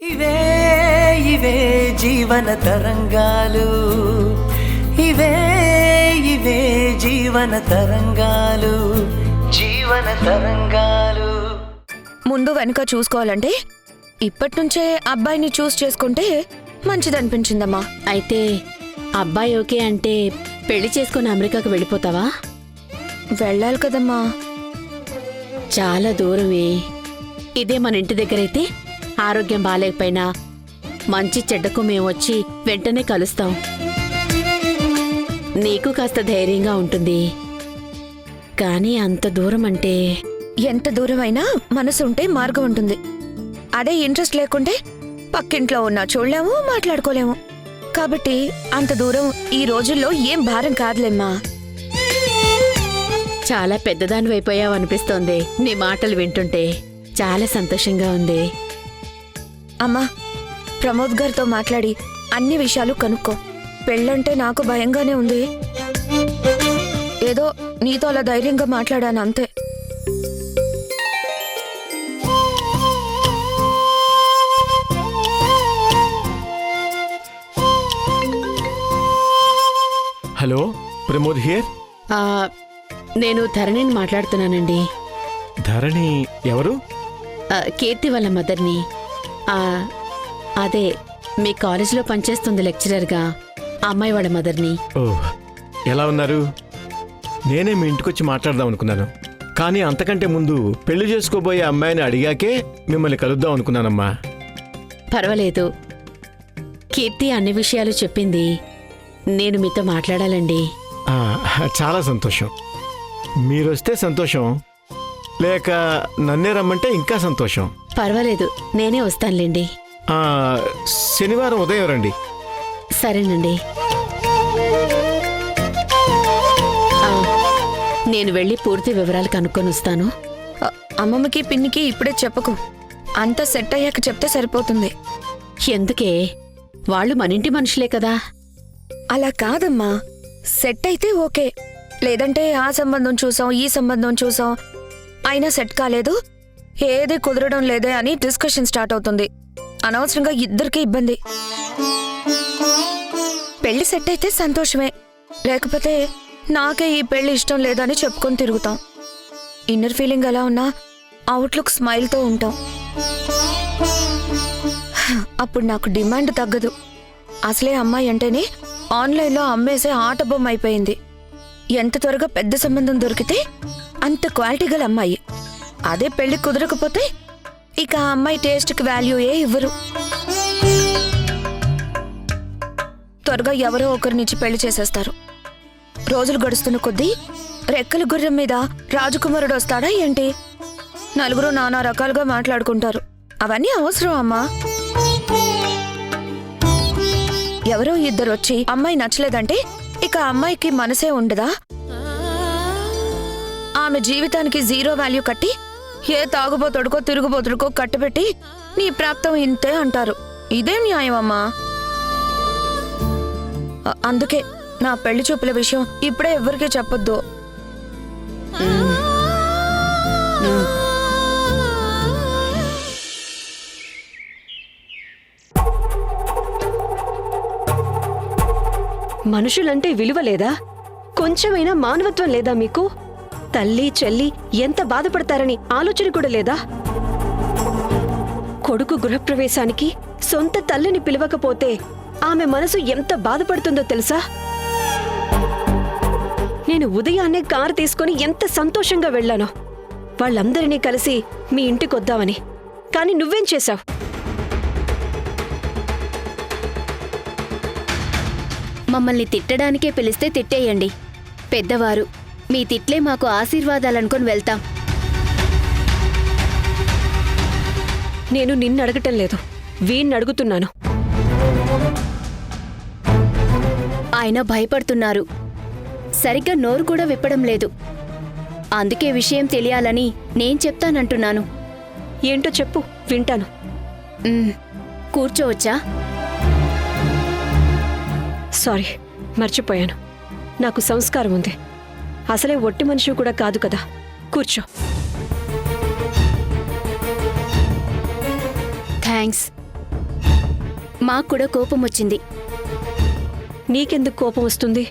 ఇవే ఇవే జీవన తరంగాలు, ఇవే ఇవే జీవన తరంగాలు, జీవన తరంగాలు. ముందు వెనుక చూసుకోవాలంటే ఇప్పటినుంచే అబ్బాయిని చూస్ చేసుకుంటే మంచిదనిపించిందమ్మా. అయితే అబ్బాయి ఓకే అంటే పెళ్లి చేసుకుని అమెరికాకు వెళ్ళిపోతావా? వెళ్ళాలి కదమ్మా. చాలా దూరమే. ఇదే మన ఇంటి దగ్గరైతే ఆరోగ్యం బాలేకపోయినా మంచి చెడ్డకు మేమొచ్చి వెంటనే కలుస్తాం. నీకు కాస్త ధైర్యంగా ఉంటుంది. కానీ అంత దూరం అంటే ఎంత దూరమైనా మనసు ఉంటే మార్గం ఉంటుంది. అదే ఇంట్రెస్ట్ లేకుంటే పక్కింట్లో ఉన్నా చూడలేము, మాట్లాడుకోలేము. కాబట్టి అంత దూరం ఈ రోజుల్లో ఏం భారం కాదులేమ్మా. చాలా పెద్దదానివైపోయావనిపిస్తోంది నీ మాటలు వింటుంటే. చాలా సంతోషంగా ఉంది. అమ్మా, ప్రమోద్ గారితో మాట్లాడి అన్ని విషయాలు కనుక్కో. పెళ్ళంటే నాకు భయంగానే ఉంది. ఏదో నీతో అలా ధైర్యంగా మాట్లాడాను అంతే. Hello, Pramod here. నేను ధరణిని మాట్లాడుతున్నానండి. ధరణి ఎవరు? కీర్తి వాళ్ళ మదర్ని. అదే మీ కాలేజీలో పనిచేస్తుంది లెక్చరర్గా. ఆ అమ్మాయి వాళ్ళ మదర్ని. ఓ, ఎలా ఉన్నారు? నేనే మీ ఇంటికొచ్చి మాట్లాడదాం అనుకున్నాను. కానీ అంతకంటే ముందు పెళ్లి చేసుకోబోయే అమ్మాయిని అడిగాకే మిమ్మల్ని కలుద్దాం అనుకున్నానమ్మా. పర్వాలేదు. కీర్తి అన్ని విషయాలు చెప్పింది. నేను మీతో మాట్లాడాలండి. చాలా సంతోషం. మీరొస్తే సంతోషం, లేక నన్నే రమ్మంటే ఇంకా సంతోషం. పర్వాలేదు, నేనే వస్తానులేండి. శనివారం ఉదయం రండి. సరేనండి. నేను వెళ్ళి పూర్తి వివరాలు కనుక్కొని వస్తాను. అమ్మమ్మకి పిన్నికి ఇప్పుడే చెప్పకు. అంతా సెట్ అయ్యాక చెప్తే సరిపోతుంది. ఎందుకే? వాళ్ళు మనింటి మనుషులే కదా. అలా కాదమ్మా. సెట్ అయితే ఓకే, లేదంటే ఆ సంబంధం చూసాం, ఈ సంబంధం చూసాం, అయినా సెట్ కాలేదు, ఏది కుదరడం లేదే అని డిస్కషన్ స్టార్ట్ అవుతుంది. అనవసరంగా ఇద్దరికీ ఇబ్బంది. పెళ్లి సెట్ అయితే సంతోషమే, లేకపోతే నాకే ఈ పెళ్లి ఇష్టం లేదని చెప్పుకొని తిరుగుతాం. ఇన్నర్ ఫీలింగ్ ఎలా ఉన్నా అవుట్లుక్ స్మైల్తో ఉంటాం. అప్పుడు నాకు డిమాండ్ తగ్గదు. అసలే అమ్మాయి అంటేనే ఆన్లైన్లో అమ్మేసే ఆట బొమ్మ అయిపోయింది. ఎంత త్వరగా పెద్ద సంబంధం దొరికితే అంత క్వాలిటీ గల అమ్మాయి. అదే పెళ్లి కుదరకపోతే ఇక ఆ అమ్మాయి టేస్ట్కి వాల్యూ ఏ ఇవ్వరు. త్వరగా ఎవరో ఒకరినిచ్చి పెళ్లి చేసేస్తారు. రోజులు గడుస్తున్న కొద్దీ రెక్కల గుర్రం మీద రాజకుమారుడు వస్తాడా ఏంటి? నలుగురు నానా రకాలుగా మాట్లాడుకుంటారు. అవన్నీ అవసరం అమ్మా. ఎవరో ఇద్దరు వచ్చి అమ్మాయి నచ్చలేదంటే ఇక అమ్మాయికి మనసే ఉండదా? ఆమె జీవితానికి జీరో వాల్యూ కట్టి ఏ తాగుబోతుడుకో తిరుగుబోతుడుకో కట్టబెట్టి నీ ప్రాప్తం ఇంతే అంటారు. ఇదేం న్యాయం అమ్మా? అందుకే నా పెళ్లి చూపుల విషయం ఇప్పుడే ఎవ్వరికీ చెప్పొద్దు. మనుషులంటే విలువ లేదా? కొంచెమైనా మానవత్వం లేదా మీకు? తల్లి చెల్లి ఎంత బాధపడతారని ఆలోచన కూడా లేదా? కొడుకు గృహప్రవేశానికి సొంత తల్లిని పిలవకపోతే ఆమె మనసు ఎంత బాధపడుతుందో తెలుసా? నేను ఉదయాన్నే కారు తీసుకుని ఎంత సంతోషంగా వెళ్ళానో వాళ్ళందరినీ కలిసి మీ ఇంటికొద్దామని. కానీ నువ్వేం చేశావు? మమ్మల్ని తిట్టడానికే పిలిస్తే తిట్టేయండి. పెద్దవారు, మీ తిట్లే మాకు ఆశీర్వాదాలనుకొని వెళ్తాం. నేను నిన్ను అడగటం లేదు, వీణ్ణడుగుతున్నాను. ఆయన భయపడుతున్నారు. సరిగ్గా నోరు కూడా విప్పడం లేదు. అందుకే విషయం తెలియాలని నేను చెప్తానంటున్నాను. ఏంటో చెప్పు, వింటాను. కూర్చోవచ్చా? సారీ, మర్చిపోయాను. నాకు సంస్కారం ఉంది. అసలే ఒట్టి మనిషి కూడా కాదు కదా. కూర్చో. థ్యాంక్స్. మాకు కూడా కోపం వచ్చింది. నీకెందుకు కోపం వస్తుంది?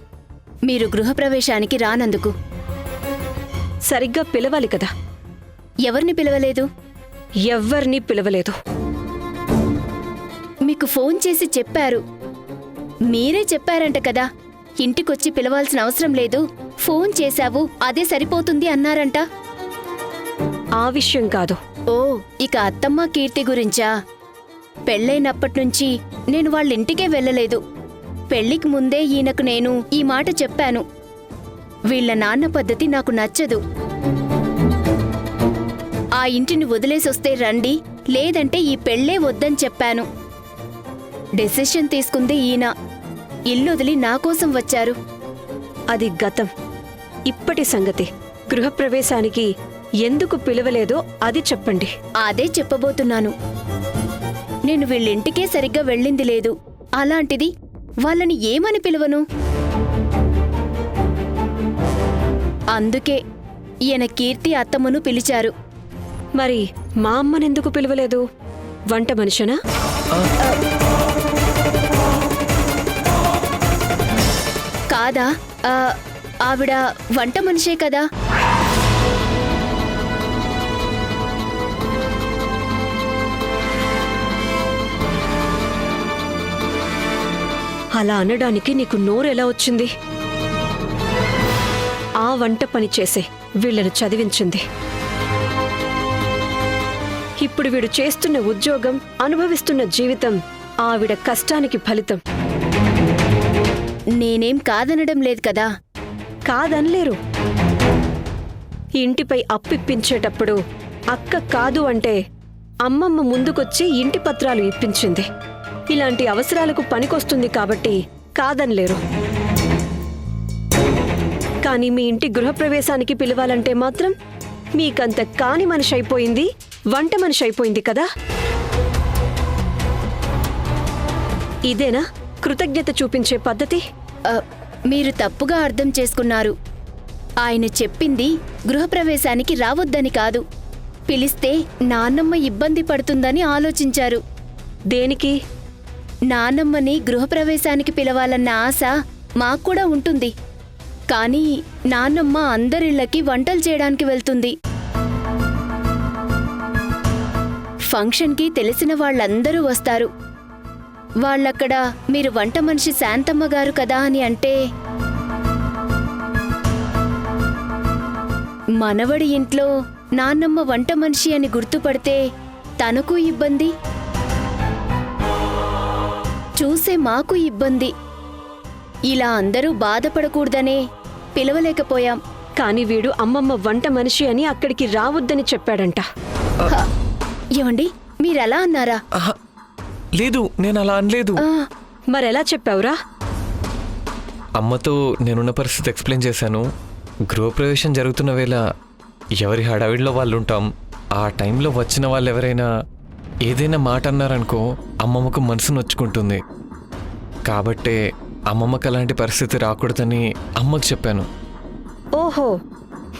మీరు గృహప్రవేశానికి రానందుకు. సరిగ్గా పిలవాలి కదా. ఎవరిని పిలవలేదు? ఎవ్వరినీ పిలవలేదు. మీకు ఫోన్ చేసి చెప్పారు. మీరే చెప్పారంట కదా, ఇంటికొచ్చి పిలవాల్సిన అవసరం లేదు, ఫోన్ చేశావు అదే సరిపోతుంది అన్నారంట. ఆ విషయం కాదు. ఓ, ఇక అత్తమ్మ కీర్తి గురించా? పెళ్ళైనప్పట్నుంచి నేను వాళ్ళింటికే వెళ్ళలేదు. పెళ్లికి ముందే ఈయనకు నేను ఈ మాట చెప్పాను. వీళ్ళ నాన్న పద్ధతి నాకు నచ్చదు. ఆ ఇంటిని వదిలేసొస్తే రండి, లేదంటే ఈ పెళ్ళే వద్దని చెప్పాను. డెసిషన్ తీసుకుంది ఈయన. ఇల్లొదిలి నా కోసం వచ్చారు. అది గతం. ఇప్పటి సంగతి. గృహప్రవేశానికి ఎందుకు పిలవలేదో అది చెప్పండి. అదే చెప్పబోతున్నాను. నేను వీళ్ళింటికే సరిగ్గా వెళ్ళింది లేదు. అలాంటిది వాళ్ళని ఏమని పిలవను? అందుకే ఈయన కీర్తి అత్తమ్మను పిలిచారు. మరి మా అమ్మనెందుకు పిలవలేదు? వంట మనిషనా? కాదా? ఆవిడ వంట మనిషే కదా. అలా అనడానికి నీకు నోరెలా వచ్చింది? ఆ వంట పని చేసే వీళ్ళను చదివించింది. ఇప్పుడు వీడు చేస్తున్న ఉద్యోగం, అనుభవిస్తున్న జీవితం ఆవిడ కష్టానికి ఫలితం. నేనేం కాదనడం లేదు కదా. కాదనలేరు. ఇంటిపై అప్పిప్పించేటప్పుడు అక్క కాదు అంటే అమ్మమ్మ ముందుకొచ్చి ఇంటి పత్రాలు ఇప్పించింది. ఇలాంటి అవసరాలకు పనికొస్తుంది కాబట్టి కాదనలేరు. కానీ మీ ఇంటి గృహప్రవేశానికి పిలవాలంటే మాత్రం మీకంత కాని మనిషి అయిపోయింది, వంట మనిషి అయిపోయింది కదా. ఇదేనా కృతజ్ఞత చూపించే పద్ధతి? మీరు తప్పుగా అర్థం చేసుకున్నారు. ఆయన చెప్పింది గృహప్రవేశానికి రావద్దని కాదు, పిలిస్తే నాన్నమ్మ ఇబ్బంది పడుతుందని ఆలోచించారు. దేనికి? నాన్నమ్మని గృహప్రవేశానికి పిలవాలన్న ఆశ మాక్కూడా ఉంటుంది. కానీ నాన్నమ్మ అందరిళ్ళకి వంటలు చేయడానికి వెళ్తుంది. ఫంక్షన్కి తెలిసిన వాళ్ళందరూ వస్తారు. వాళ్ళక్కడ మీరు వంట మనిషి శాంతమ్మ గారు కదా అని అంటే మనవడి ఇంట్లో నాన్నమ్మ వంట మనిషి అని గుర్తుపడితే తనకు ఇబ్బంది, చూసే మాకు ఇబ్బంది. ఇలా అందరూ బాధపడకూడదనే పిలవలేకపోయాం. కాని వీడు అమ్మమ్మ వంట మనిషి అని అక్కడికి రావద్దని చెప్పాడంట. ఏమండి, మీరలా అన్నారా? లేదు, నేను అలా అనలేదు. మరెలా చెప్పావురా? అమ్మతో నేనున్న పరిస్థితి ఎక్స్ప్లెయిన్ చేశాను. గృహప్రవేశం జరుగుతున్న వేళ ఎవరి హడావిడిలో వాళ్ళు ఉంటాం. ఆ టైంలో వచ్చిన వాళ్ళు ఎవరైనా ఏదైనా మాట అన్నారనుకో అమ్మమ్మకు మనసు నొచ్చుకుంటుంది. కాబట్టే అమ్మమ్మకు అలాంటి పరిస్థితి రాకూడదని అమ్మకు చెప్పాను. ఓహో,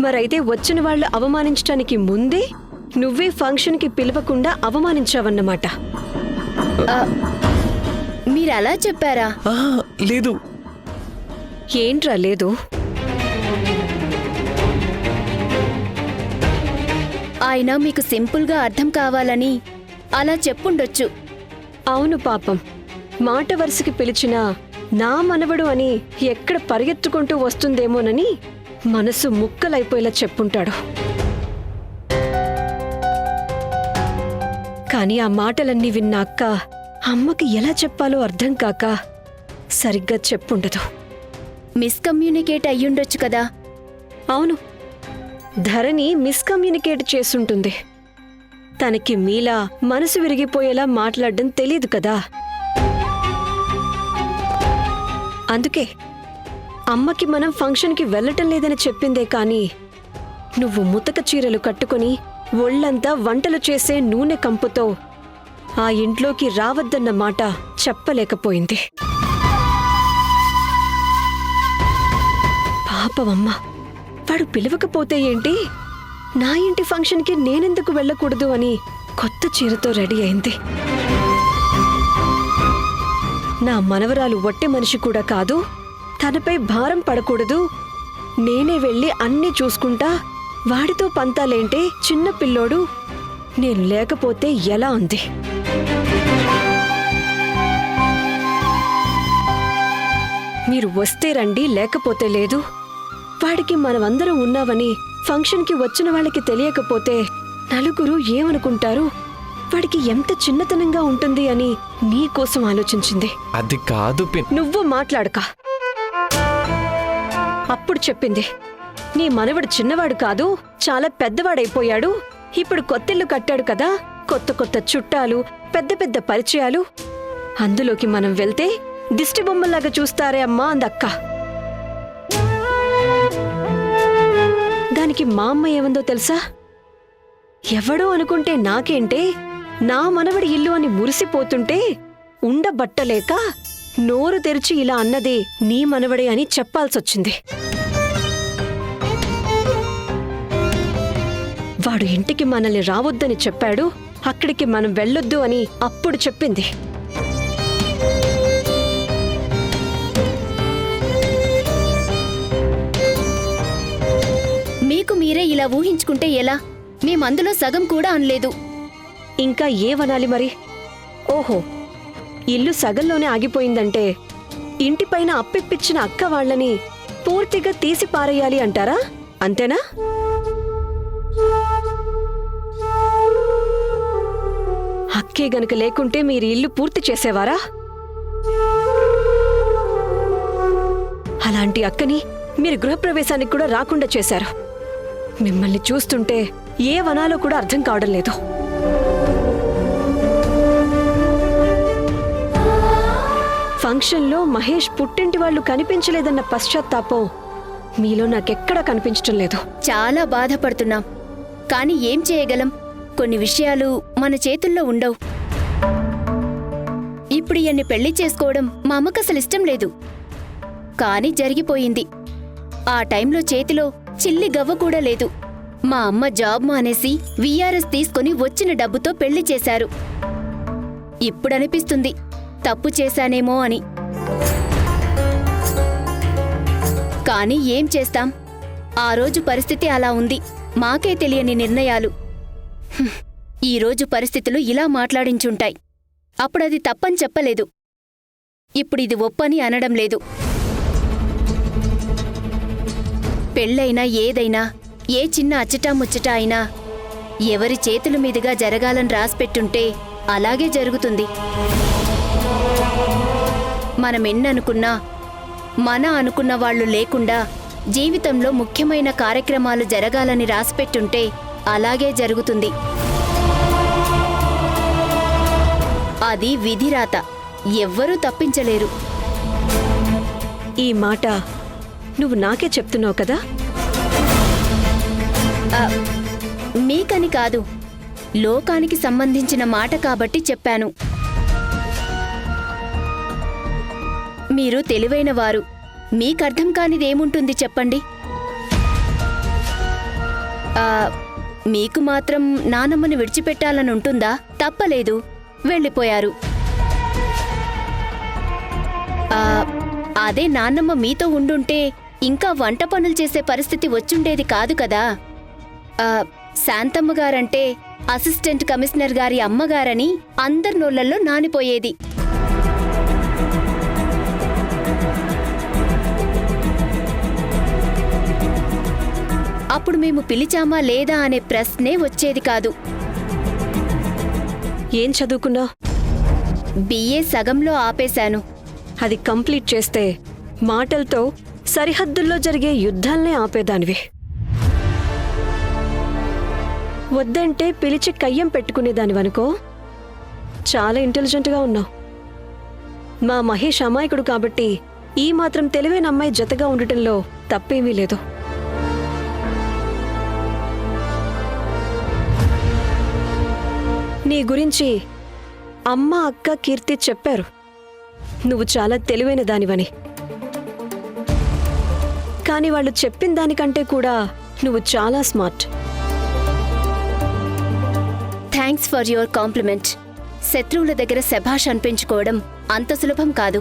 మరైతే వచ్చిన వాళ్ళు అవమానించటానికి ముందే నువ్వే ఫంక్షన్కి పిలవకుండా అవమానించావన్నమాట. మీరలా చెప్పారా? లేదు. ఏంట్రా లేదు? ఆయన మీకు సింపుల్గా అర్థం కావాలని అలా చెప్పుండొచ్చు. అవును పాపం, మాట వరుసకి పిలిచినా నా మనవడు అని ఎక్కడ పరిగెత్తుకుంటూ వస్తుందేమోనని మనసు ముక్కలైపోయేలా చెప్పుంటాడు. కాని ఆ మాటలన్నీ విన్న అక్క అమ్మకి ఎలా చెప్పాలో అర్థం కాక సరిగ్గా చెప్పుండదు. మిస్కమ్యూనికేట్ అయ్యుండొచ్చు కదా. అవును, ధరణి మిస్కమ్యూనికేట్ చేసుంటుంది. తనకి మీలా మనసు విరిగిపోయేలా మాట్లాడడం తెలీదు కదా. అందుకే అమ్మకి మనం ఫంక్షన్కి వెళ్ళటం లేదని చెప్పిందే కాని నువ్వు ముతక చీరలు కట్టుకుని ఒళ్లంతా వంటలు చేసే నూనె కంపుతో ఆ ఇంట్లోకి రావద్దన్న మాట చెప్పలేకపోయింది. పాపమమ్మ, వాడు పిలవకపోతే ఏంటి, నా ఇంటి ఫంక్షన్కి నేనెందుకు వెళ్ళకూడదు అని కొత్త చీరతో రెడీ అయింది. నా మనవరాలు ఒట్టి మనిషి కూడా కాదు, తనపై భారం పడకూడదు, నేనే వెళ్ళి అన్నీ చూసుకుంటా, వాడితో పంతాలేంటే చిన్న పిల్లోడు, నేను లేకపోతే ఎలా ఉంది. మీరు వస్తే రండి, లేకపోతే లేదు. వాడికి మనమందరం ఉన్నావని ఫంక్షన్కి వచ్చిన వాళ్ళకి తెలియకపోతే నలుగురు ఏమనుకుంటారు, వాడికి ఎంత చిన్నతనంగా ఉంటుంది అని నీకోసం ఆలోచించింది. అది కాదు నువ్వు మాట్లాడక. అప్పుడు చెప్పింది, నీ మనవడు చిన్నవాడు కాదు, చాలా పెద్దవాడైపోయాడు, ఇప్పుడు కొత్తిల్లు కట్టాడు కదా, కొత్త కొత్త చుట్టాలు, పెద్ద పెద్ద పరిచయాలు, అందులోకి మనం వెళ్తే దిష్టి బొమ్మలాగా చూస్తారే అమ్మా అందక్క. దానికి మా అమ్మ ఏమందో తెలుసా? ఎవడో అనుకుంటే నాకేంటే, నా మనవడి ఇల్లు అని మురిసిపోతుంటే ఉండబట్టలేక నోరు తెరిచి ఇలా అన్నదే నీ మనవడే అని చెప్పాల్సొచ్చింది. వాడు ఇంటికి మనల్ని రావద్దని చెప్పాడు, అక్కడికి మనం వెళ్ళొద్దు అని అప్పుడు చెప్పింది. మీకు మీరే ఇలా ఊహించుకుంటే ఎలా? మేమందులో సగం కూడా అనలేదు. ఇంకా ఏవనాలి మరి? ఓహో, ఇల్లు సగంలోనే ఆగిపోయిందంటే ఇంటిపైన అప్పిప్పిచ్చిన అక్క వాళ్ళని పూర్తిగా తీసి పారేయాలి అంటారా? అంతేనా? అక్కే గనక లేకుంటే మీరు ఇల్లు పూర్తి చేసేవారా? అలాంటి అక్కని మీరు గృహప్రవేశానికి కూడా రాకుండా చేశారు. మిమ్మల్ని చూస్తుంటే ఏ వనాలో కూడా అర్థం కావడం లేదు. ఫంక్షన్లో మహేష్ పుట్టింటి వాళ్ళు కనిపించలేదన్న పశ్చాత్తాపం మీలో నాకెక్కడా కనిపించటం లేదు. చాలా బాధపడుతున్నాం, కానీ ఏం చేయగలం? కొన్ని విషయాలు మన చేతుల్లో ఉండవు. ఇప్పుడు ఈయన్ని పెళ్లి చేసుకోవడం మా అమ్మకు అసలు ఇష్టం లేదు, కానీ జరిగిపోయింది. ఆ టైంలో చేతిలో చిల్లి గవ్వ కూడా లేదు. మా అమ్మ జాబ్ మానేసి విఆర్ఎస్ తీసుకుని వచ్చిన డబ్బుతో పెళ్లి చేశారు. ఇప్పుడనిపిస్తుంది తప్పు చేశానేమో అని. కానీ ఏం చేస్తాం, ఆ రోజు పరిస్థితి అలా ఉంది. మాకే తెలియని నిర్ణయాలు. ఈరోజు పరిస్థితులు ఇలా మాట్లాడించుంటాయి. అప్పుడది తప్పని చెప్పలేదు, ఇప్పుడిది ఒప్పని అనడం లేదు. పెళ్ళైనా ఏదైనా, ఏ చిన్న అచ్చటా ముచ్చటా అయినా ఎవరి చేతుల మీదుగా జరగాలని రాసిపెట్టుంటే అలాగే జరుగుతుంది. మనమెన్ననుకున్నా మన అనుకున్న వాళ్ళు లేకుండా జీవితంలో ముఖ్యమైన కార్యక్రమాలు జరగాలని రాసిపెట్టుంటే అలాగే జరుగుతుంది. అది విధిరాత, ఎవ్వరూ తప్పించలేరు. ఈ మాట నువ్వు నాకే చెప్తున్నావు కదా? మీకని కాదు, లోకానికి సంబంధించిన మాట కాబట్టి చెప్పాను. మీరు తెలివైనవారు, మీకర్థం కానిదేముంటుంది చెప్పండి? మీకు మాత్రం నానమ్మని విడిచిపెట్టాలనుంటుందా? తప్పలేదు, వెళ్ళిపోయారు. అదే నాన్నమ్మ మీతో ఉండుంటే ఇంకా వంట పనులు చేసే పరిస్థితి వచ్చుండేది కాదు కదా. శాంతమ్మ గారంటే అసిస్టెంట్ కమిషనర్ గారి అమ్మగారని అందరి నోళ్లలో నానిపోయేది. అప్పుడు మేము పిలిచామా లేదా అనే ప్రశ్నే వచ్చేది కాదు. ఏం చదువుకున్నావు? బిఏ సగంలో ఆపేశాను. అది కంప్లీట్ చేస్తే మాటలతో సరిహద్దుల్లో జరిగే యుద్ధాలనే ఆపేదానివి. వద్దంటే పిలిచి కయ్యం పెట్టుకునేదానివనుకో. చాలా ఇంటెలిజెంట్గా ఉన్నావు. మా మహేష్ అమాయకుడు కాబట్టి ఈ మాత్రం తెలివైన అమ్మాయి జతగా ఉండటంలో తప్పేమీ లేదు. నీ గురించి అమ్మ అక్క కీర్తి చెప్పారు, నువ్వు చాలా తెలివైన దానివని. కానీ వాళ్ళు చెప్పిన దానికంటే కూడా నువ్వు చాలా smart. Thanks for your compliment. శత్రువుల దగ్గర శభాష్ అనిపించుకోవడం అంత సులభం కాదు.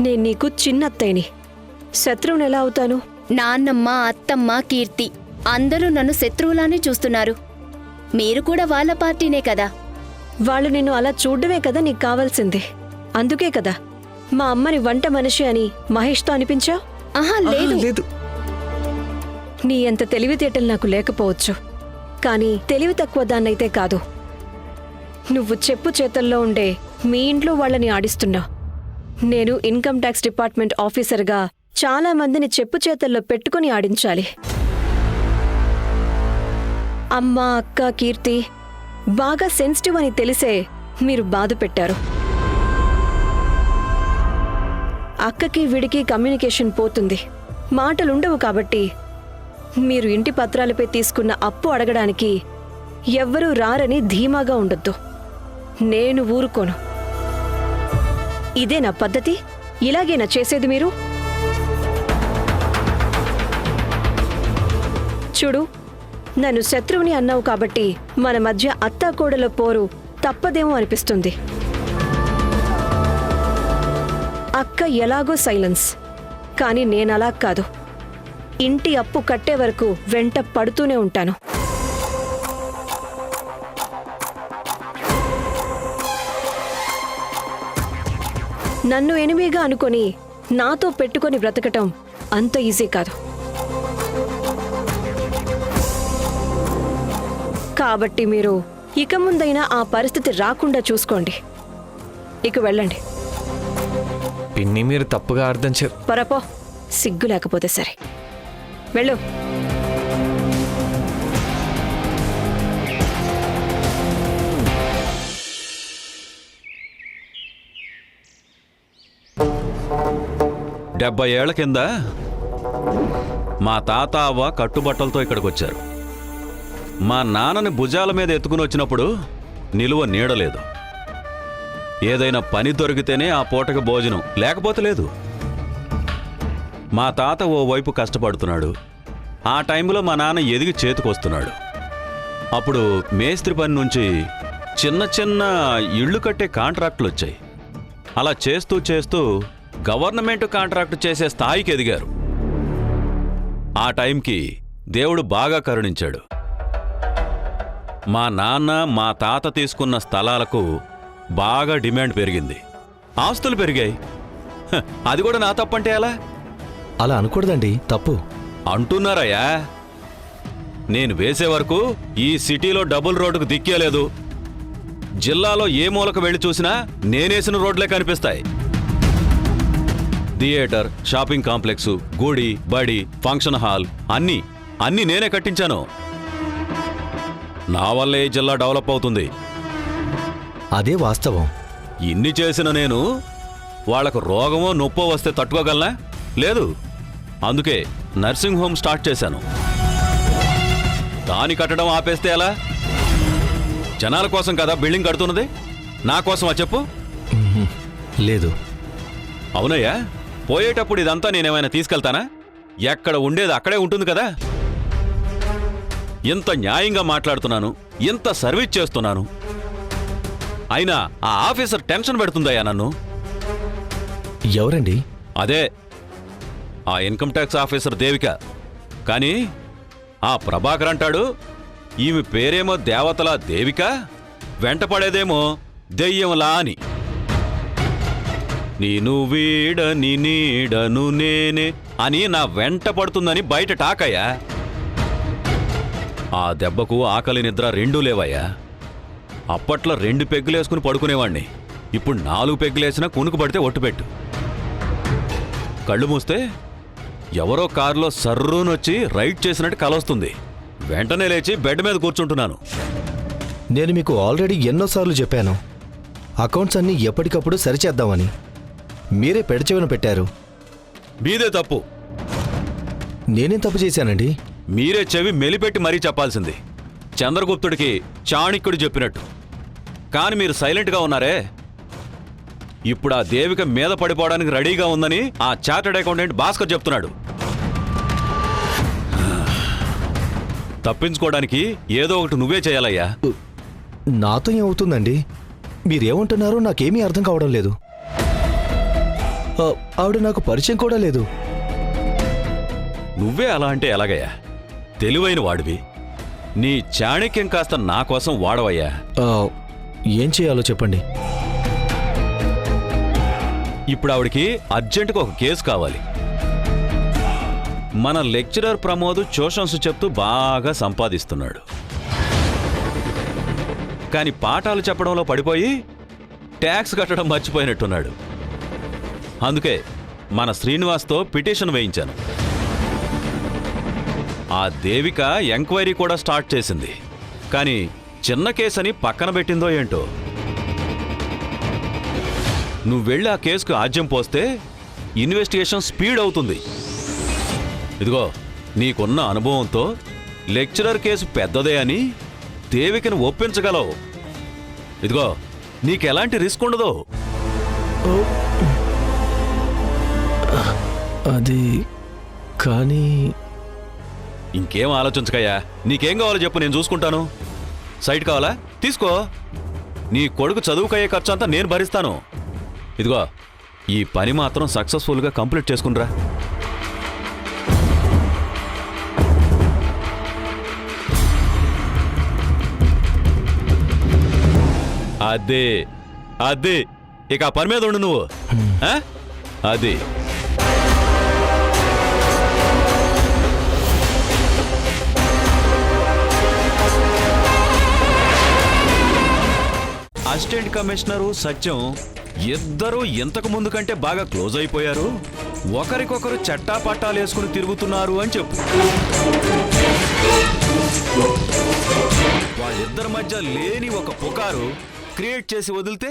నేను నీకు చిన్నత్తయ్యని, శత్రువుని ఎలా అవుతాను? నాన్నమ్మ, అత్తమ్మ, కీర్తి అందరూ నన్ను శత్రువులానే చూస్తున్నారు. మీరు కూడా వాళ్ళ పార్టీనే కదా. వాళ్ళు నిన్ను అలా చూడ్డమే కదా నీకు కావాల్సింది. అందుకే కదా మా అమ్మని వంట మనిషి అని మహేష్తో అనిపించావు. ఆహా, లేదు. లేదు. నీ అంత తెలివితేటలు నాకు లేకపోవచ్చు, కానీ తెలివి తక్కువ దాన్నైతే కాదు. నువ్వు చెప్పు చేతల్లో ఉండే మీ ఇంట్లో వాళ్ళని ఆడిస్తున్నావు. నేను ఇన్కమ్ ట్యాక్స్ డిపార్ట్మెంట్ ఆఫీసర్గా చాలా మందిని చెప్పు చేతల్లో పెట్టుకుని ఆడించాలి. అమ్మ, అక్క, కీర్తి బాగా సెన్సిటివ్ అని తెలిసే మీరు బాధ పెట్టారు. అక్కకి విడికి కమ్యూనికేషన్ పోతుంది, మాటలుండవు. కాబట్టి మీరు ఇంటి పత్రాలపై తీసుకున్న అప్పు అడగడానికి ఎవ్వరూ రారని ధీమాగా ఉండొద్దు. నేను ఊరుకోను. ఇదే నా పద్ధతి? ఇలాగేనా చేసేది మీరు? చూడు, నన్ను శత్రువుని అన్నావు కాబట్టి మన మధ్య అత్తాకోడల పోరు తప్పదేమో అనిపిస్తుంది. అక్క ఎలాగో సైలెన్స్, కానీ నేనలా కాదు. ఇంటి అప్పు కట్టే వరకు వెంట పడుతూనే ఉంటాను. నన్ను ఎనిమిగా అనుకొని నాతో పెట్టుకొని బ్రతకటం అంత ఈజీ కాదు. కాబట్టి మీరు ఇక ముందైనా ఆ పరిస్థితి రాకుండా చూసుకోండి. ఇక వెళ్ళండి. పిన్ని, మీరు తప్పుగా అర్థం పరపో, సిగ్గు లేకపోతే సరే. వెళ్ళు. డెబ్బై ఏళ్ల కింద మా తాత అవ్వ కట్టుబట్టలతో ఇక్కడికొచ్చారు. మా నాన్నని భుజాల మీద ఎత్తుకుని వచ్చినప్పుడు నిలువ నీడలేదు. ఏదైనా పని దొరికితేనే ఆ పూటకి భోజనం, లేకపోతే లేదు. మా తాత ఓ వైపు కష్టపడుతున్నాడు. ఆ టైంలో మా నాన్న ఎదిగి చేతికొస్తున్నాడు. అప్పుడు మేస్త్రి పని నుంచి చిన్న చిన్న ఇళ్ళు కట్టే కాంట్రాక్టులు వచ్చాయి. అలా చేస్తూ చేస్తూ గవర్నమెంట్ కాంట్రాక్టు చేసే స్థాయికి ఎదిగారు. ఆ టైంకి దేవుడు బాగా కరుణించాడు. మా నాన్న, మా తాత తీసుకున్న స్థలాలకు బాగా డిమాండ్ పెరిగింది. ఆస్తులు పెరిగాయి. అది కూడా నా తప్పంటే ఎలా? అలా అనకూడదండి, తప్పు. అంటున్నారయ్యా. నేను వేసే వరకు ఈ సిటీలో డబుల్ రోడ్డుకు దిక్కేలేదు. జిల్లాలో ఏ మూలకు వెళ్ళి చూసినా నేనేసిన రోడ్లే కనిపిస్తాయి. థియేటర్, షాపింగ్ కాంప్లెక్సు, గుడి, బడి, ఫంక్షన్ హాల్ అన్నీ నేనే కట్టించాను. నా వల్లే ఈ జిల్లా డెవలప్ అవుతుంది. అదే వాస్తవం. ఇన్ని చేసిన నేను వాళ్లకు రోగమో నొప్పో వస్తే తట్టుకోగలనా? లేదు. అందుకే నర్సింగ్ హోమ్ స్టార్ట్ చేశాను. దాని కట్టడం ఆపేస్తే ఎలా? జనాల కోసం కదా బిల్డింగ్ కడుతున్నది, నా కోసమా చెప్పు? లేదు. అవునయ్యా, పోయేటప్పుడు ఇదంతా నేనేమైనా తీసుకెళ్తానా? ఎక్కడ ఉండేది అక్కడే ఉంటుంది కదా. ఇంత న్యాయంగా మాట్లాడుతున్నాను, ఇంత సర్వీస్ చేస్తున్నాను, అయినా ఆ ఆఫీసర్ టెన్షన్ పెడుతుందయ్యా నన్ను. ఎవరండి? అదే ఆ ఇన్కమ్ ట్యాక్స్ ఆఫీసర్ దేవిక. కానీ ఆ ప్రభాకర్ అంటాడు, ఈమె పేరేమో దేవతలా దేవిక, వెంటపడేదేమో దెయ్యంలా అని. నేను వీడని నీడను నేనే అని నా వెంట పడుతుందని బయట టాకయ్యా. ఆ దెబ్బకు ఆకలి నిద్ర రెండూ లేవయ్యా. అప్పట్లో 2 పెగ్గులేసుకుని పడుకునేవాణ్ణి. ఇప్పుడు 4 పెగ్గులేసినా కునుకు పడితే ఒట్టుపెట్టు. కళ్ళు మూస్తే ఎవరో కారులో సర్రూనొచ్చి రైడ్ చేసినట్టు కలొస్తుంది. వెంటనే లేచి బెడ్ మీద కూర్చుంటున్నాను. నేను మీకు ఆల్రెడీ ఎన్నోసార్లు చెప్పాను, అకౌంట్స్ అన్నీ ఎప్పటికప్పుడు సరిచేద్దామని. మీరే పెడచెవిన పెట్టారు. మీదే తప్పు. నేనేం తప్పు చేశానండి? మీరే చెవి మెలిపెట్టి మరీ చెప్పాల్సింది, చంద్రగుప్తుడికి చాణక్యుడు చెప్పినట్టు. కాని మీరు సైలెంట్గా ఉన్నారే. ఇప్పుడు ఆ దేవిక మీద పడిపోవడానికి రెడీగా ఉందని ఆ చార్టెడ్ అకౌంటెంట్ భాస్కర్ చెప్తున్నాడు. తప్పించుకోవడానికి ఏదో ఒకటి నువ్వే చేయాలయ్యా. నాతో ఏమవుతుందండి? మీరేమంటున్నారో నాకేమీ అర్థం కావడం లేదు. ఆవిడ నాకు పరిచయం కూడా లేదు. నువ్వే అలా అంటే ఎలాగయ్యా? తెలివైన వాడివి. నీ చాణక్యం కాస్త నా కోసం వాడవయ్యా. ఏం చేయాలో చెప్పండి. ఇప్పుడు ఆవిడికి అర్జెంటుగా ఒక కేసు కావాలి. మన లెక్చరర్ ప్రమోద్ ట్యూషన్స్ చెప్తూ బాగా సంపాదిస్తున్నాడు. కానీ పాఠాలు చెప్పడంలో పడిపోయి ట్యాక్స్ కట్టడం మర్చిపోయినట్టున్నాడు. అందుకే మన శ్రీనివాస్తో పిటిషన్ వేయించాను. ఆ దేవిక ఎంక్వైరీ కూడా స్టార్ట్ చేసింది. కానీ చిన్న కేసని పక్కన పెట్టిందో ఏంటో. నువ్వు వెళ్ళి ఆ కేసుకు ఆజ్యం పోస్తే ఇన్వెస్టిగేషన్ స్పీడ్ అవుతుంది. ఇదిగో, నీకున్న అనుభవంతో లెక్చరర్ కేసు పెద్దదే అని దేవికను ఒప్పించగలవు. ఇదిగో, నీకెలాంటి రిస్క్ ఉండదు. అది కానీ ఇంకేం ఆలోచించకయ్యా. నీకేం కావాలో చెప్పు, నేను చూసుకుంటాను. సైట్ కావాలా? తీసుకో. నీ కొడుకు చదువుకయ్యే ఖర్చు అంతా నేను భరిస్తాను. ఇదిగో, ఈ పని మాత్రం సక్సెస్ఫుల్గా కంప్లీట్ చేసుకునిరా. అదే అదే, ఇక ఆ పని మీద ఉండు నువ్వు. అది అసిస్టెంట్ కమిషనరు సత్యం ఇద్దరూ ఇంతకు ముందు కంటే బాగా క్లోజ్ అయిపోయారు. ఒకరికొకరు చట్టా పట్టాలు వేసుకుని తిరుగుతున్నారు అని చెప్పు. వాళ్ళిద్దరి మధ్య లేని ఒక పుకారు క్రియేట్ చేసి వదిలితే